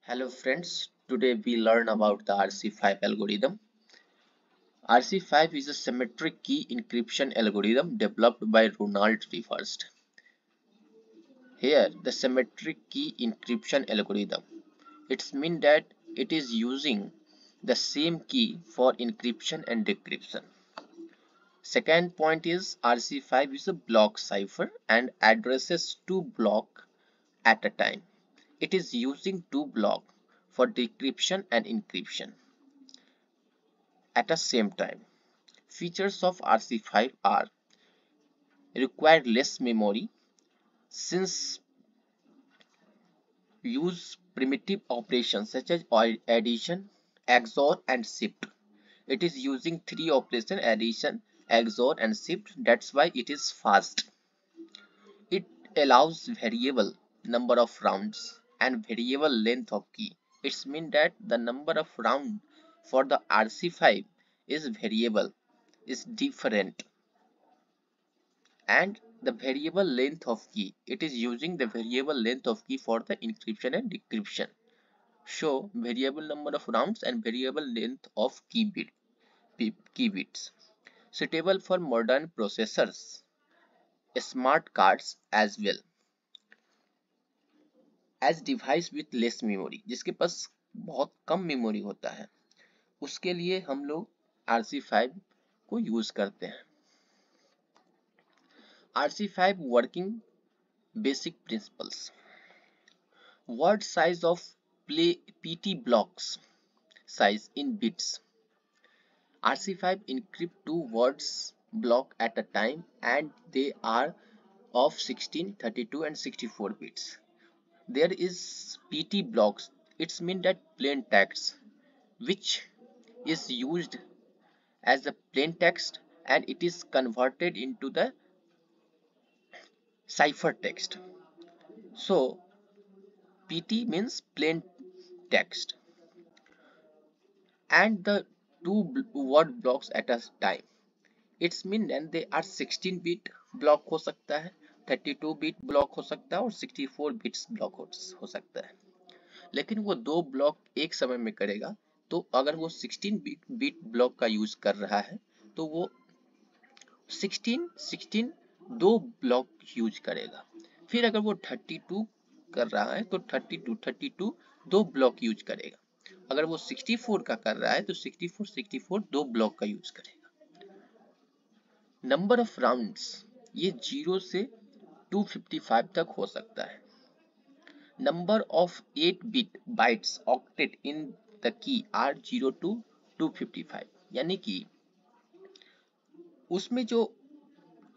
Hello friends, today we learn about the RC5 algorithm. RC5 is a symmetric key encryption algorithm developed by Ronald Reversed. Here, the symmetric key encryption algorithm. It means that it is using the same key for encryption and decryption. Second point is RC5 is a block cipher and addresses two blocks at a time. It is using two blocks for decryption and encryption at the same time. Features of RC5 are require less memory since use primitive operations such as addition, XOR and shift. It is using three operations: addition, XOR and shift. That's why it is fast. It allows variable number of rounds and variable length of key. It means that the number of round for the RC5 is variable, is different, and the variable length of key, it is using the variable length of key for the encryption and decryption. Show variable number of rounds and variable length of key bits, suitable for modern processors, smart cards as well as device with less memory, जिसके पास बहुत कम memory होता है, उसके लिए हम लोग RC5 को use करते हैं. RC5 working basic principles. Word size of PT blocks size in bits. RC5 encrypt two words block at a time and they are of 16, 32 and 64 bits. There is PT blocks. It means that plain text which is used as the plain text and it is converted into the cipher text. So PT means plain text and the two word blocks at a time. It's mean then they are 16 bit block हो सकता है, 32 bit block हो सकता है और 64 bits block हो सकता है. लेकिन वो दो ब्लॉक एक समय में करेगा, तो अगर वो 16 बिट ब्लॉक का यूज कर रहा है तो वो 16 दो ब्लॉक यूज करेगा. फिर अगर वो 32 कर रहा है तो 32 दो ब्लॉक यूज करेगा. अगर वो 64 का कर रहा है तो 64 दो ब्लॉक का यूज करेगा. नंबर ऑफ राउंड्स ये 0 से 255 तक हो सकता है. Number of 8 bit bytes octet in the key are 0 to 255, यानी कि उसमें जो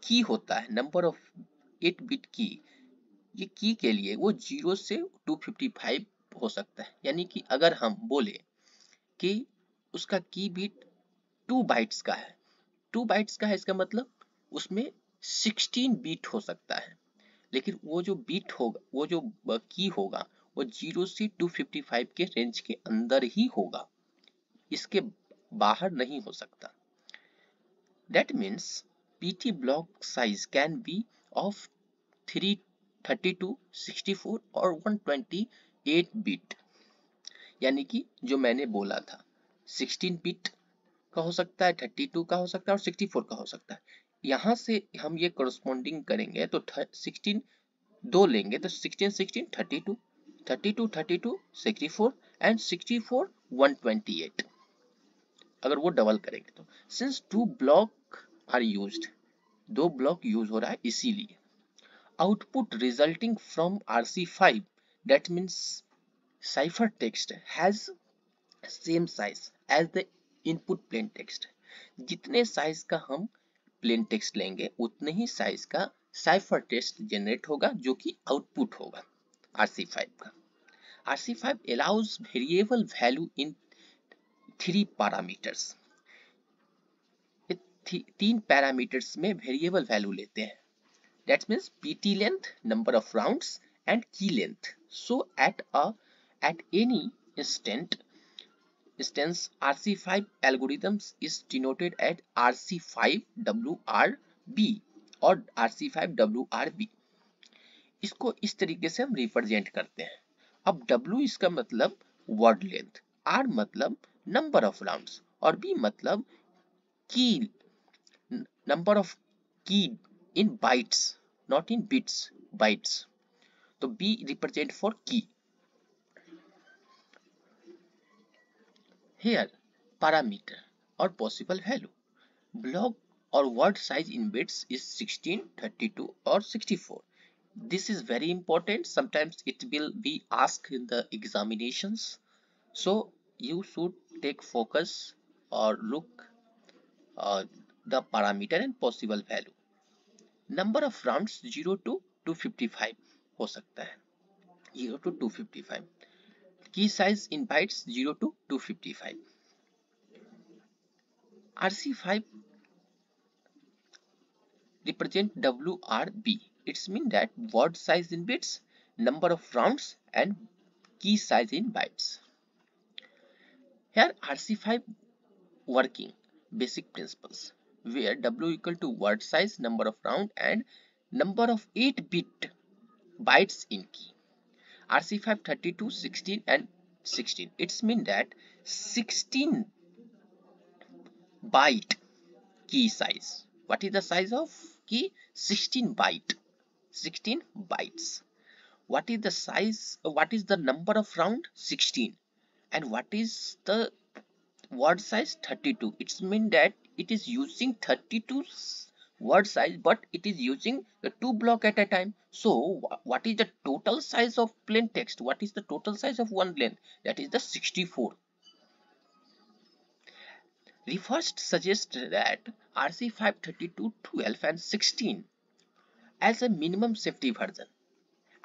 की होता है नंबर ऑफ 8 बिट की, ये की के लिए वो 0 से 255 हो सकता है. यानी कि अगर हम बोले कि उसका की बिट 2 बाइट्स का है, 2 बाइट्स का है, इसका मतलब उसमें 16 बीट हो सकता है. लेकिन वो जो बीट होगा, वो जो की होगा, वो 0 से 255 के रेंज के अंदर ही होगा, इसके बाहर नहीं हो सकता. That means PT block size can be of 32, 64 और 128 बिट. यानी कि जो मैंने बोला था 16 बिट का हो सकता है, 32 का हो सकता है और 64 का हो सकता है. यहां से हम ये करस्पॉन्डिंग करेंगे तो 16 दो लेंगे तो 16 32 32 64 एंड 64 128. अगर वो डबल करेंगे तो since two block are used, दो ब्लॉक यूज हो रहा है, इसीलिए output resulting from RC5 that means cipher text has same size as the input plain text. जितने साइज का हम प्लेन टेक्स्ट लेंगे उतने ही साइज का साइफर टेक्स्ट जनरेट होगा जो कि आउटपुट होगा RC5 का. RC5 allows variable value in 3 parameters. ये 3 पैरामीटर्स में वेरिएबल वैल्यू लेते हैं. That means PT length, number of rounds and key length. So at any instance RC5 algorithms is denoted as RC5WRB और RC5WRB. इसको इस तरीके से हम रिप्रेजेंट करते हैं. अब W इसका मतलब वर्ड लेंथ, R मतलब नंबर ऑफ राउंड्स और B मतलब की, नंबर ऑफ की इन bytes, not in bits, bytes. तो B रिप्रेजेंट फॉर की। Here parameter or possible value, block or word size in bits is 16, 32 or 64. This is very important. Sometimes it will be asked in the examinations. So you should take focus or look the parameter and possible value. Number of rounds 0 to 255 हो सकता है, 0 to 255. Key size in bytes 0 to 255. RC5 represent WRB. It's mean that word size in bits, number of rounds and key size in bytes. Here RC5 working basic principles where W equal to word size, number of round and number of 8-bit bytes in key. RC5 32, 16 and 16. It's mean that 16 byte key size. What is the size of key? 16 byte. 16 bytes. What is the size? What is the number of round? 16. And what is the word size? 32. It's mean that it is using 32 word size, but it is using the 2 block at a time. So what is the total size of plain text? What is the total size of one length? That is the 64. Refirst suggests that RC5 32, 12 and 16 as a minimum safety version.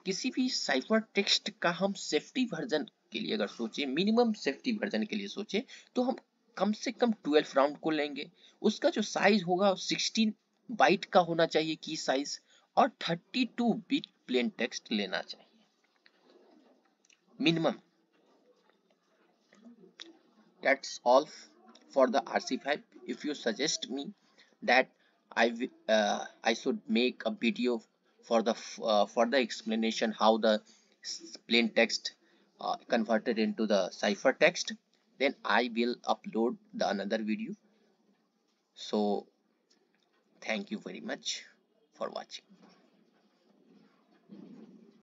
किसी भी cipher text का हम safety version के लिए अगर सोचे, minimum safety version के लिए सोचे, तो हम कम से कम 12 राउंड को लेंगे। उसका जो साइज होगा 16 बाइट का होना चाहिए की साइज और 32 बिट प्लेन टेक्स्ट लेना चाहिए minimum. That's all for the RC5. If you suggest me that I should make a video for the explanation how the plain text converted into the cipher text, then I will upload the another video. So thank you very much for watching.